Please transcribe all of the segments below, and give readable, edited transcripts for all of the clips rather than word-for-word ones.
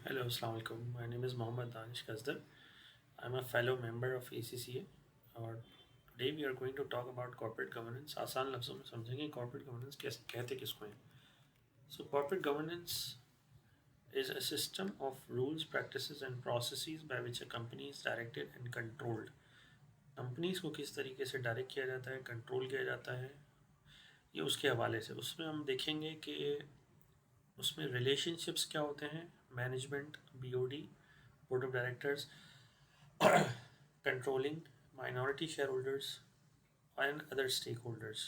Hello, Assalamu alaikum. My name is Mohammad Danish Kazdar. I'm a fellow member of ACCA. और today we are going to talk about corporate governance. आसान लफ्ज़ों में समझेंगे corporate governance कहते किसको हैं. So corporate governance is a system of rules, practices and processes by which a company is directed and controlled. Companies को किस तरीके से डायरेक्ट किया जाता है, कंट्रोल किया जाता है, ये उसके हवाले से. उसमें हम देखेंगे कि उसमें रिलेशनशिप्स क्या होते हैं, management, BOD, board of directors, controlling, minority shareholders and other stakeholders.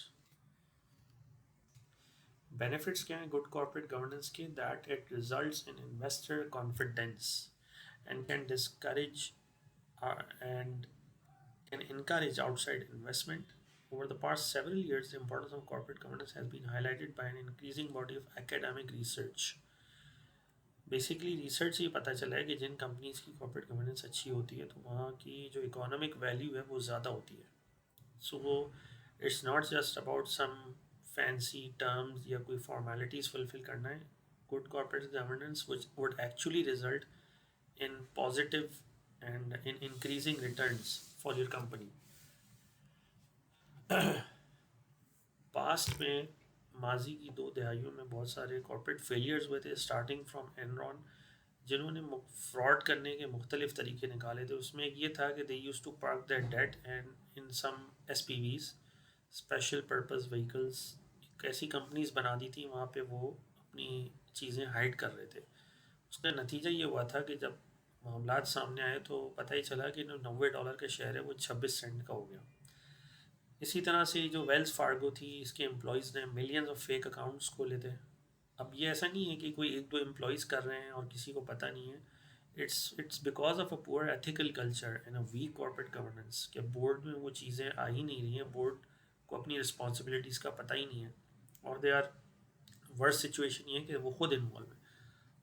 Benefits क्या हैं गुड कॉर्पोरेट गवर्नेंस के? That it results in investor confidence and can discourage and can encourage outside investment. Over the past several years, the importance of corporate governance has been highlighted by an increasing body of academic research. Basically research से ये पता चला है कि जिन companies की corporate governance अच्छी होती है तो वहाँ की जो इकोनॉमिक वैल्यू है वो ज़्यादा होती है. So it's not just about some fancy terms या कोई फॉर्मेलिटीज़ फुलफिल करना है. Good corporate governance which would actually result in positive and in increasing returns for your company. Past में माजी की 2 दहाइयों में बहुत सारे कॉर्पोरेट फेलियर्स हुए थे, स्टार्टिंग फ्रॉम एनरॉन, जिन्होंने फ्रॉड करने के मुख्तलिफ तरीके निकाले थे. उसमें एक ये था कि they use to park that debt and in some SPVs, special purpose vehicles. ऐसी कंपनीज बना दी थी, वहाँ पे वो अपनी चीज़ें हाइड कर रहे थे. उसका नतीजा ये हुआ था कि जब मामलात सामने आए तो पता ही चला कि जो $90 का शेयर है वो 26 सेंट का हो गया. इसी तरह से जो वेल्स फार्गो थी, इसके एम्प्लॉयज़ ने मिलियंस ऑफ फेक अकाउंट्स खोले थे. अब ये ऐसा नहीं है कि कोई एक दो एम्प्लॉयज़ कर रहे हैं और किसी को पता नहीं है. It's because of a poor ethical culture and a weak corporate governance कि बोर्ड में वो चीज़ें आ ही नहीं रही हैं, बोर्ड को अपनी रिस्पॉन्सिबिलिटीज़ का पता ही नहीं है, और दे आर वर्स्ट सिचुएशन ये है कि वो खुद इन्वॉल्व है.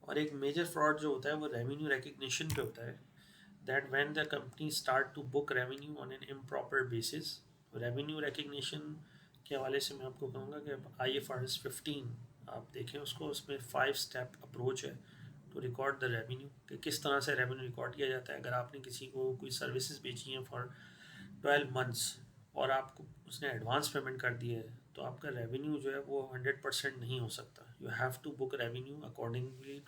और एक मेजर फ्रॉड जो होता है वो रेवेन्यू रिकग्निशन पे होता है. That when the company start to book revenue on an improper basis. Revenue recognition के हवाले से मैं आपको कहूँगा कि IFRS 15 आप देखें उसको, उसमें 5 स्टेप अप्रोच है टू रिकॉर्ड द रेवेन्यू, कि किस तरह से रेवेन्यू रिकॉर्ड किया जाता है. अगर आपने किसी को कोई सर्विसेज बेची हैं फॉर 12 मंथ्स और आपको उसने एडवांस पेमेंट कर दिया है तो आपका रेवेन्यू जो है वो 100% नहीं हो सकता. You have to book revenue accordingly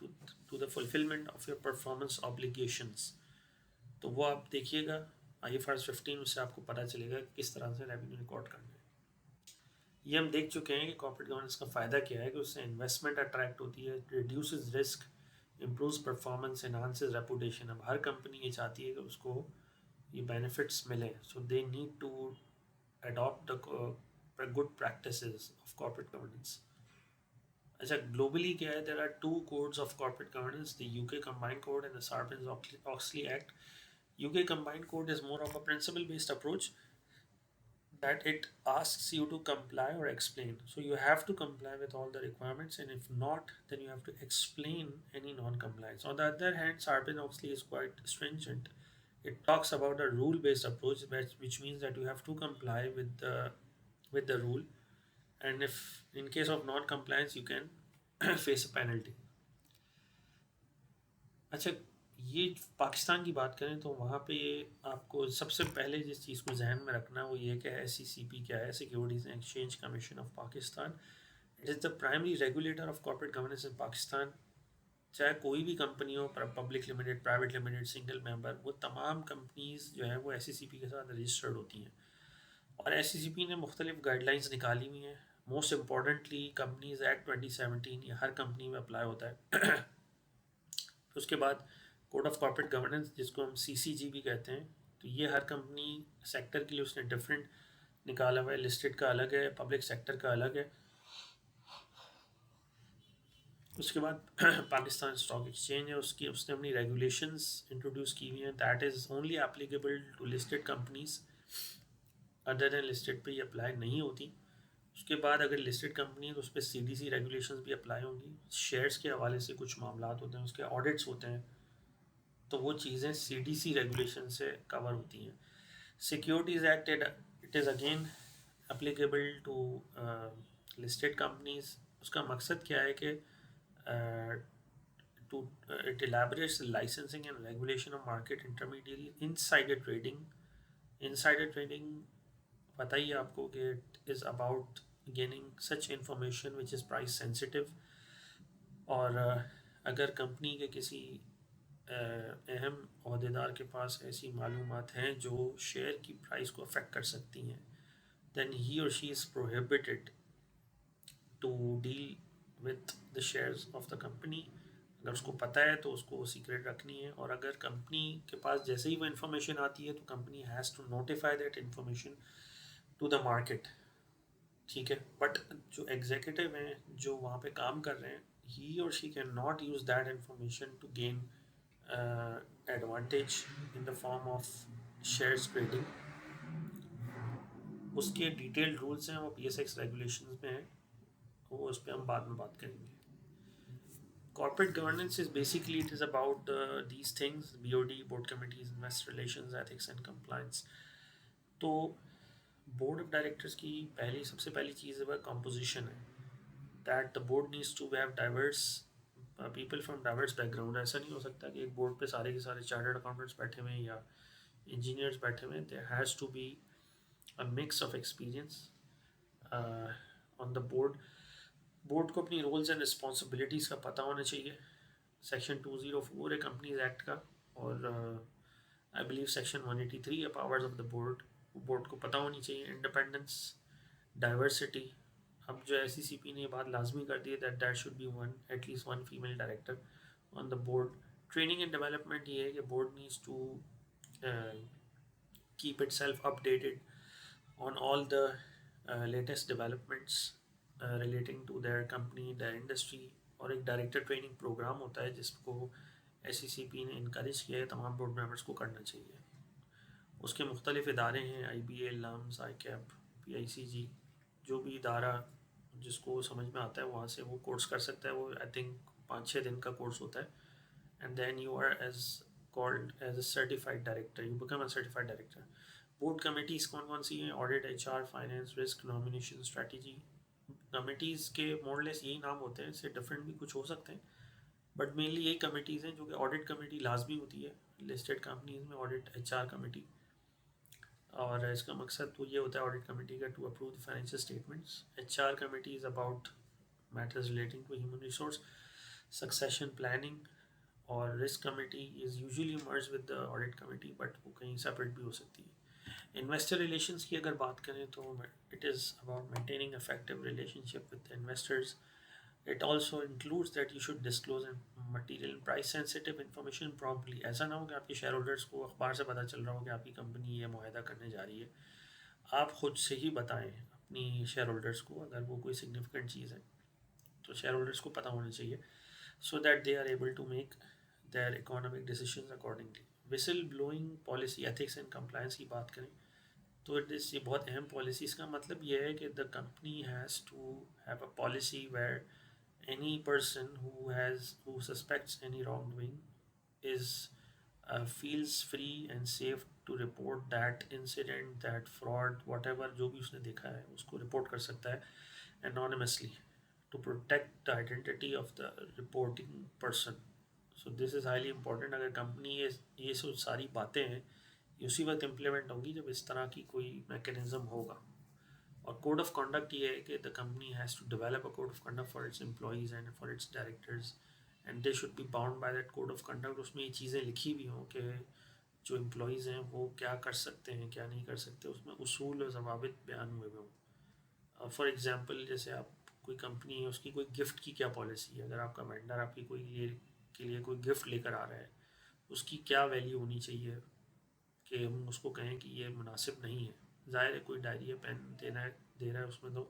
to the fulfilment of your performance obligations. तो वो आप देखिएगा IFRS 15, उससे आपको पता चलेगा किस तरह से रेवेन्यू रिकॉर्ड करना है. ये हम देख चुके हैं कि कॉर्पोरेट गवर्नेंस का फ़ायदा क्या है, कि उससे इन्वेस्टमेंट अट्रैक्ट होती है, reduces risk, improves performance, enhances reputation. अब हर कंपनी ये चाहती है कि उसको ये बेनिफिट्स मिलें, so they need to adopt the good practices of corporate governance. अच्छा, ग्लोबली क्या है, there are 2 codes of corporate governance, the UK combined code and the Sarbanes Oxley act. UK combined code is more of a principle based approach that it asks you to comply or explain. So you have to comply with all the requirements, and if not, then you have to explain any non-compliance. On the other hand, Sarbanes-Oxley is quite stringent. It talks about a rule-based approach, which means that you have to comply with the rule, and if in case of non-compliance, you can face a penalty. अच्छा, ये पाकिस्तान की बात करें तो वहाँ पे आपको सबसे पहले जिस चीज़ को जहन में रखना है वो ये कि SECP क्या है, securities and exchange commission of Pakistan. It is the primary regulator of corporate governance in Pakistan. चाहे कोई भी कंपनी हो, public limited, private limited, single member, वो तमाम कंपनीज जो हैं वो SECP के साथ रजिस्टर्ड होती हैं. और SECP ने मुख्तलिफ गाइडलाइंस निकाली हुई हैं. मोस्ट इम्पॉर्टेंटली कंपनीज एक्ट 2017 ये हर कंपनी में अप्लाई होता है. उसके बाद कोड ऑफ कॉर्पोरेट गवर्नेंस, जिसको हम CCG भी कहते हैं, तो ये हर कंपनी सेक्टर के लिए उसने डिफरेंट निकाला हुआ है. लिस्टेड का अलग है, पब्लिक सेक्टर का अलग है. उसके बाद पाकिस्तान स्टॉक एक्सचेंज है, उसने अपनी रेगुलेशंस इंट्रोड्यूस की हुई हैं. That is only applicable to listed companies, other than listed पे ये अप्लाई नहीं होती. उसके बाद अगर लिस्टेड कंपनी है तो उस पर CDC रेगुलेशंस भी अप्लाई होंगी. शेयर्स के हवाले से कुछ मामला होते हैं, उसके ऑडिट्स होते हैं, तो वो चीज़ें CDC रेगुलेशन से कवर होती हैं. Securities act, it is again applicable to listed companies. उसका मकसद क्या है कि it elaborates the licensing and regulation of market intermediary insider trading. Insider trading पता ही है आपको कि it is about gaining such information which is price sensitive, और अगर कंपनी के किसी अहम अहदेदार के पास ऐसी मालूमात हैं जो शेयर की प्राइस को अफेक्ट कर सकती हैं, then he or she is prohibited to deal with the shares of the company. अगर उसको पता है तो उसको सीक्रेट रखनी है, और अगर कंपनी के पास जैसे ही वो इन्फॉर्मेशन आती है तो company has to notify that information to the market. ठीक है, बट जो एग्जीक्यूटिव हैं जो वहाँ पे काम कर रहे हैं, ही और she can not use that information to gain advantage in the form of shares trading. उसके डिटेल्ड रूल्स हैं, वो PSX रेगुलेशंस में हैं, वो उस पर हम बाद में बात करेंगे। Corporate governance is basically, it is about these things: BOD, board committees, investor relations, ethics and compliance. तो board of directors की सबसे पहली चीज़ है वह composition है, that the board needs to have diverse people from diverse background. ऐसा नहीं हो सकता कि एक board पे सारे के सारे chartered accountants बैठे हुए हैं या engineers बैठे हुए हैं. There has to be a mix of experience on the board. Board को अपनी रोल्स एंड रिस्पॉन्सिबिलिटीज़ का पता होना चाहिए। सेक्शन 204 है कंपनीज एक्ट का, और आई बिलीव सेक्शन 183 है powers of the board. Board को पता होनी चाहिए। इंडिपेंडेंस, डाइवर्सिटी, अब जो SECP ने ये बात लाजमी कर दी है that that should be one, at least one female director on the board. Training and development ये है कि board needs to keep itself updated on all the latest developments relating to their company, their industry. और एक director training programme होता है जिसको SECP ने encourage किया है तमाम बोर्ड मेंबर्स को करना चाहिए। उसके मुख्तलिफ इदारे हैं, IBA, LAMS, ICAP, PICG, जो भी इदारा जिसको समझ में आता है वहाँ से वो कोर्स कर सकता है। वो आई थिंक 5-6 दिन का कोर्स होता है, and then you are as called as a certified director, you become a certified director. Board committees कौन कौन सी हैं? Audit, HR, finance, risk, nomination, strategy. Committees के मोरलेस यही नाम होते हैं, इससे डिफरेंट भी कुछ हो सकते हैं, बट मेनली यही कमिटीज़ हैं। जो कि ऑडिट कमेटी लाजमी होती है लिस्टेड कंपनीज में, ऑडिट HR कमेटी, और इसका मकसद तो ये होता है ऑडिट कमेटी का to approve the financial statements. HR committee is about matters relating to human resource, succession planning, और risk committee is usually merge with the audit committee, but वो कहीं सेपरेट भी हो सकती है। इन्वेस्टर रिलेशंस की अगर बात करें तो it is about maintaining effective relationship with investors. It also includes that you should disclose material price sensitive information promptly. ऐसा ना हो कि आपके शेयर होल्डर्स को अखबार से पता चल रहा हो कि आपकी कंपनी ये मुआहदा करने जा रही है। आप खुद से ही बताएं अपनी शेयर होल्डर्स को, अगर वो कोई सिग्निफिकेंट चीज़ है तो शेयर होल्डर्स को पता होना चाहिए, so that they are able to make their economic decisions accordingly. Whistle blowing policy, ethics and compliance की बात करें तो ये बहुत अहम पॉलिसी। इसका मतलब ये है कि the company has to have a policy where any person who suspects any wrongdoing is feels free and safe to report that incident, that fraud, whatever जो भी उसने देखा है उसको रिपोर्ट कर सकता है anonymously to protect the identity of the reporting person. So this is highly important. अगर कंपनी ये सब सारी बातें हैं ये उसी वक्त इम्प्लीमेंट होंगी जब इस तरह की कोई मैकेनिज्म होगा। और कोड ऑफ कंडक्ट ये है कि the company has to develop a code of conduct for its employees and for its directors, and they should be bound by that code of conduct. उसमें ये चीज़ें लिखी भी हों कि जो एम्प्लॉयज़ हैं वो क्या कर सकते हैं, क्या नहीं कर सकते, उसमें उसूल और ज़वाबित बयान हुए हों। फॉर एग्ज़ाम्पल, जैसे आप कोई कंपनी है उसकी कोई गिफ्ट की क्या पॉलिसी है, अगर आपका वेंडर आपकी के लिए कोई गिफ्ट लेकर आ रहा है, उसकी क्या वैल्यू होनी चाहिए कि हम उसको कहें कि ये मुनासिब नहीं है। ज़ाहिर है कोई डायरी या पेन दे रहा है उसमें तो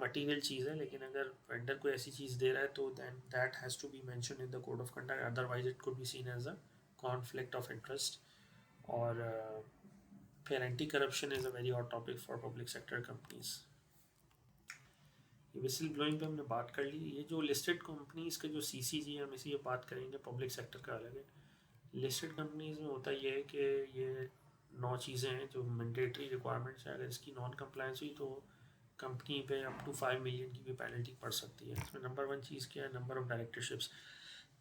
मटीरियल चीज़ है, लेकिन अगर वेंडर कोई ऐसी चीज़ दे रहा है तो then that has to be mention in the code of conduct, otherwise it could be seen as a conflict of interest. और फिर anti corruption is a very hot topic for public sector companies. ये whistle blowing पे हमने बात कर ली। ये जो listed companies का जो CCG हम इसी बात करेंगे, पब्लिक सेक्टर का अलग है। लिस्टेड कंपनीज़ में होता ये है कि ये 9 चीज़ें हैं जो मैंडेटरी रिक्वायरमेंट्स हैं। अगर इसकी नॉन कंप्लायंस हुई तो कंपनी पे अप टू 5 मिलियन की भी पेनल्टी पड़ सकती है। इसमें नंबर 1 चीज़ क्या है? Number of directorships.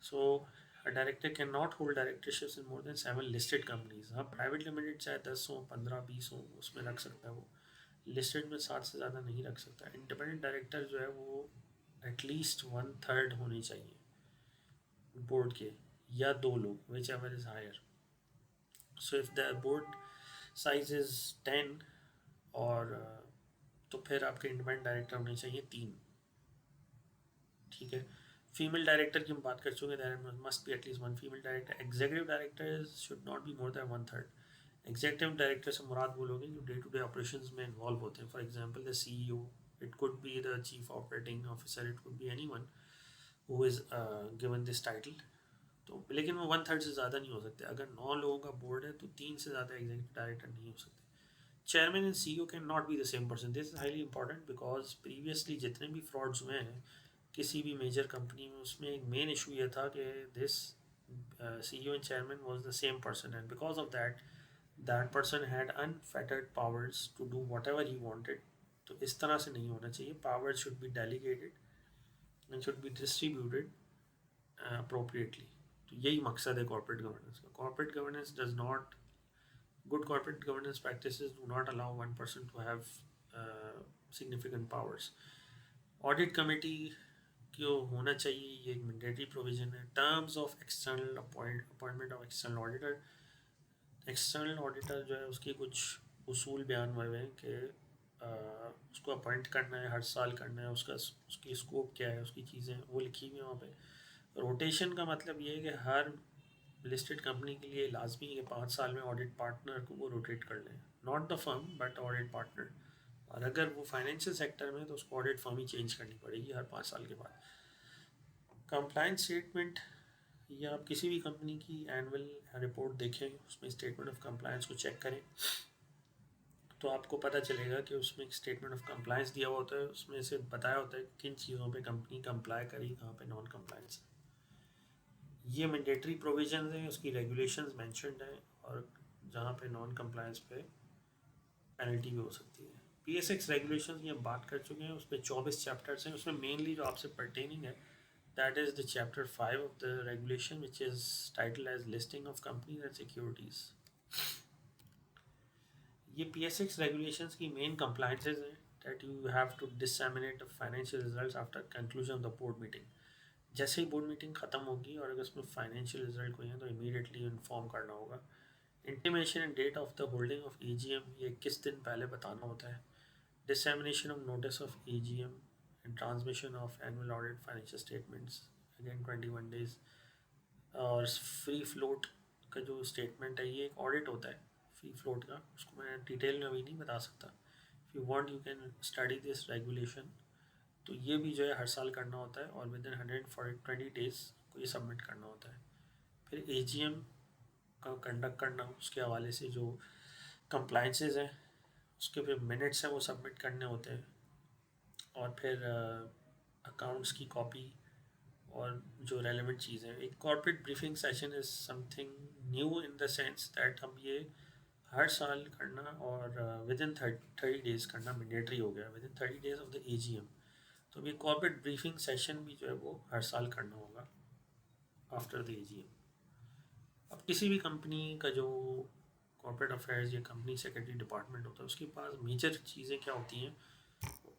So a director cannot hold directorships in more than 7 listed companies. हाँ, प्राइवेट लिमिटेड चाहे 10 हो, 15, 20 हो, उसमें रख सकता है वो। लिस्टेड में 7 से ज़्यादा नहीं रख सकता। इंडिपेंडेंट डायरेक्टर जो है वो एटलीस्ट 1/3 होनी चाहिए बोर्ड के, या 2 लोग, whichever is higher. So if the board size is 10 और तो फिर आपके इंडिपेंडेंट डायरेक्टर होने चाहिए 3। ठीक है। फीमेल डायरेक्टर की हम बात कर चुके हैं, there must be at least 1 female director. Executive director should not be more than 1/3। Executive director से मुराद वो लोग हैं जो डे टू डे ऑपरेशंस में इन्वॉल्व होते हैं। For example the CEO, it could be the chief operating officer, it could be anyone who is given this title. तो लेकिन वो 1/3 से ज़्यादा नहीं हो सकते। अगर 9 लोगों का बोर्ड है तो 3 से ज़्यादा एग्जीक्यूटिव डायरेक्टर नहीं हो सकते। Chairman and CEO can not be the same person. This is highly important because previously जितने भी फ्रॉड्स हुए हैं किसी भी मेजर कंपनी में, उसमें एक मेन इशू ये था कि this CEO and chairman was the same person, and because of that person had unfettered powers to do whatever he wanted. तो इस तरह से नहीं होना चाहिए। Powers should be delegated and should be distributed appropriately. तो यही मकसद है कॉर्पोरेट गवर्नेंस का। Corporate governance does not Good corporate governance practices do not allow one person to have significant powers. Audit committee क्यों होना चाहिए, ये एक मैंडेटरी प्रोविजन है। Terms of external appointment of external auditor. External auditor जो है उसके कुछ उसूल बयान हुए हैं कि उसको अपॉइंट करना है, हर साल करना है, उसकी स्कोप क्या है, उसकी चीज़ें वो लिखी हुई हैं वहाँ पे। रोटेशन का मतलब ये है कि हर लिस्टेड कंपनी के लिए लाजमी है कि 5 साल में ऑडिट पार्टनर को वो रोटेट कर लें, not the firm but audit partner. और अगर वो फाइनेंशियल सेक्टर में तो उसको ऑडिट फर्म ही चेंज करनी पड़ेगी हर 5 साल के बाद। कंप्लायंस स्टेटमेंट, या आप किसी भी कंपनी की एनुअल रिपोर्ट देखें, उसमें स्टेटमेंट ऑफ कंप्लायंस को चेक करें तो आपको पता चलेगा कि उसमें एक स्टेटमेंट ऑफ कंप्लायंस दिया हुआ होता है। उसमें से बताया होता है किन चीज़ों पे कंपनी कंप्लाई करी, कहाँ पे नॉन कंप्लायंस। ये मैंडेटरी प्रोविजंस हैं, उसकी रेगुलेशंस मेंशन्ड हैं, और जहाँ पे नॉन कंप्लायंस पे पेनल्टी भी हो सकती है। PSX रेगुलेशंस ये हम बात कर चुके हैं, उस पर 24 चैप्टर्स हैं। उसमें मेनली जो आपसे पर्टेनिंग है that is the chapter 5 of the regulation which is title as listing of companies and securities. ये PSX रेगुलेशंस की मेन कंप्लायंसेस हैं that you have to disseminate financial results after conclusion of the board meeting. जैसे ही board meeting ख़त्म होगी और अगर उसमें फाइनेंशियल रिजल्ट कोई है तो इमीडिएटली इन्फॉर्म करना होगा। Intimation and date of the holding of AGM, ये 21 दिन पहले बताना होता है। Dissemination of notice of AGM and transmission of annual audit financial statements, again 21 days. और फ्री फ्लोट का जो स्टेटमेंट है ये एक ऑडिट होता है फ्री फ्लोट का, उसको मैं डिटेल में अभी नहीं बता सकता। If you want you can study this regulation. तो ये भी जो है हर साल करना होता है और विद इन 120 डेज को ये सबमिट करना होता है। फिर AGM का कंडक्ट करना, उसके हवाले से जो कंप्लाइंसेस हैं उसके फिर मिनट्स हैं वो सबमिट करने होते हैं। और फिर अकाउंट्स की कॉपी और जो रेलेवेंट चीज़ें। एक corporate briefing session is something new in the sense that हम ये हर साल करना और विद इन 30 डेज़ करना मैंडेटरी हो गया, with in 30 days of the AGM। तो ये कॉर्पोरेट ब्रीफिंग सेशन भी जो है वो हर साल करना होगा आफ्टर द AGM। अब किसी भी कंपनी का जो कॉर्पोरेट अफेयर्स या कंपनी सेक्रेटरी डिपार्टमेंट होता है उसके पास मेजर चीज़ें क्या होती हैं,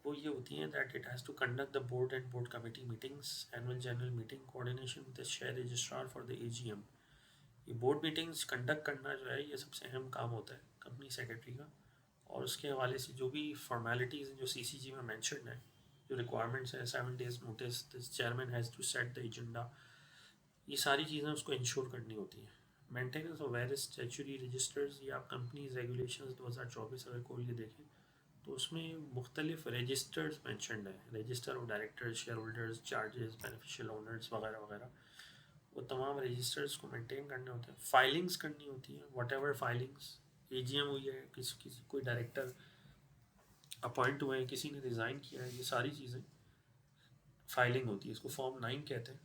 वो ये होती हैं that it has to conduct the board and board committee meetings, annual general meeting, coordination with the share registrar for the AGM। ये बोर्ड मीटिंग्स कंडक्ट करना जो है ये सबसे अहम काम होता है कंपनी सेक्रेटरी का। और उसके हवाले से जो भी फॉर्मेलिटीज़ हैं जो CCG में मैंशन है, जो रिक्वायरमेंट्स हैं, 7 days notice, the chairman has to set the agenda, ये सारी चीज़ें उसको इंश्योर करनी होती हैं। Maintenance of various statutory registers, या आप कंपनीज रेगुलेशंस 2024 अगर खोल के देखें तो उसमें मुख्तलिफ रजिस्टर्स मैंशनड हैं, register of directors, share holders, charges, beneficial owners वगैरह वगैरह। वो तमाम रजिस्टर्स को मेंटेन करने होते हैं। फाइलिंग्स करनी होती हैं, वट एवर फाइलिंग्स, AGM हुई है, किसी कोई डायरेक्टर अपॉइंट हुए हैं, किसी ने रिज़ाइन किया है, ये सारी चीज़ें फाइलिंग होती है। इसको फॉर्म 9 कहते हैं,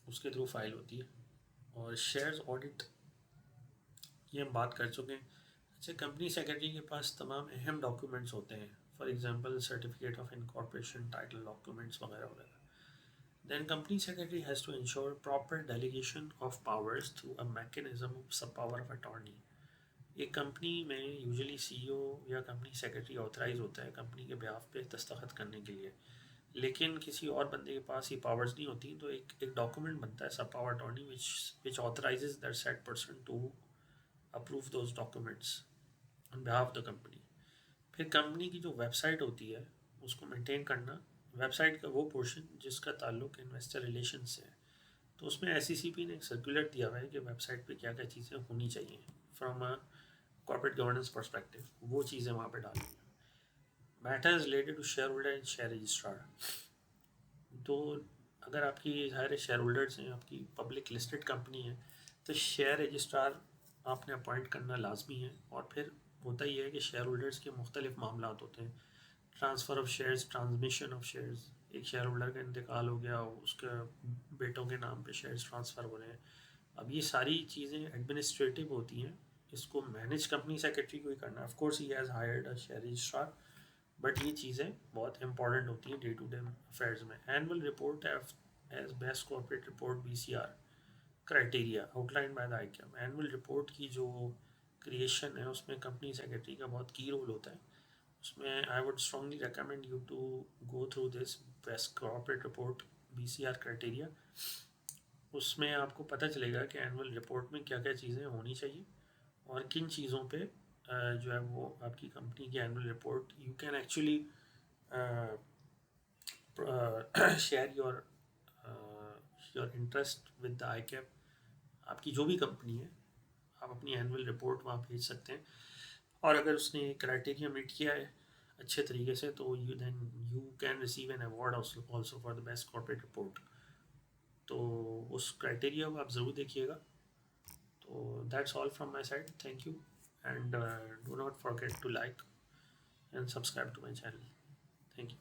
उसके थ्रू फाइल होती है। और शेयर्स ऑडिट ये हम बात कर चुके हैं। अच्छा, कंपनी सेक्रेटरी के पास तमाम अहम डॉक्यूमेंट्स होते हैं, for example certificate of incorporation, title documents वगैरह वगैरह। Then company secretary has to ensure proper delegation of powers through a mechanism of sub power of attorney. एक कंपनी में यूजुअली सीईओ या कंपनी सेक्रेटरी ऑथराइज होता है company के behalf पे दस्तखत करने के लिए, लेकिन किसी और बंदे के पास ये पावर्स नहीं होती, तो एक डॉक्यूमेंट बनता है सब power attorney which authorises that set person to approve those documents on behalf of the company. फिर कंपनी की जो वेबसाइट होती है उसको मेंटेन करना, वेबसाइट का वो पोर्शन जिसका ताल्लुक इन्वेस्टर रिलेशन से है, तो उसमें SECP ने एक सर्कुलर दिया हुआ है कि वेबसाइट पे क्या क्या चीज़ें होनी चाहिए from a corporate governance perspective, वो चीज़ें वहाँ पे डालनी है। Matters related to share holder and share registrar, तो अगर आपकी सारे शेयर होल्डर्स हैं, आपकी पब्लिक लिस्टेड कंपनी है, तो शेयर रजिस्ट्रार आपने अपॉइंट करना लाजमी है। और फिर होता ही है कि शेयर होल्डर्स के मुख्तलिफ मामला होते हैं, transfer of shares, transmission of shares, एक शेयर होल्डर का इंतकाल हो गया, उसके बेटों के नाम पे शेयर्स ट्रांसफ़र हो रहे हैं। अब ये सारी चीज़ें एडमिनिस्ट्रेटिव होती हैं, इसको मैनेज कंपनी सेक्रेटरी को ही करना है। Of course he has hired a share registrar, but ये चीज़ें बहुत इंपॉर्टेंट होती हैं डे टू डे अफेयर्स में। Annual report as best corporate report BCR criteria outline by the ICAM। Annual report की जो क्रिएशन है उसमें कंपनी सेक्रेटरी का बहुत की रोल होता है। उसमें I would strongly recommend you to go through this best corporate report BCR criteria. उसमें आपको पता चलेगा कि एनुअल रिपोर्ट में क्या क्या चीज़ें होनी चाहिए और किन चीज़ों पे जो है वो आपकी कंपनी की annual report you can actually share your interest with the ICAP। आपकी जो भी कंपनी है आप अपनी एनुअल रिपोर्ट वहाँ भेज सकते हैं, और अगर उसने क्राइटेरिया मीट किया है अच्छे तरीके से तो you can receive an award also for the best corporate report. तो उस क्राइटेरिया को आप ज़रूर देखिएगा। तो that's all from my side, thank you and do not forget to like and subscribe to my channel. Thank you.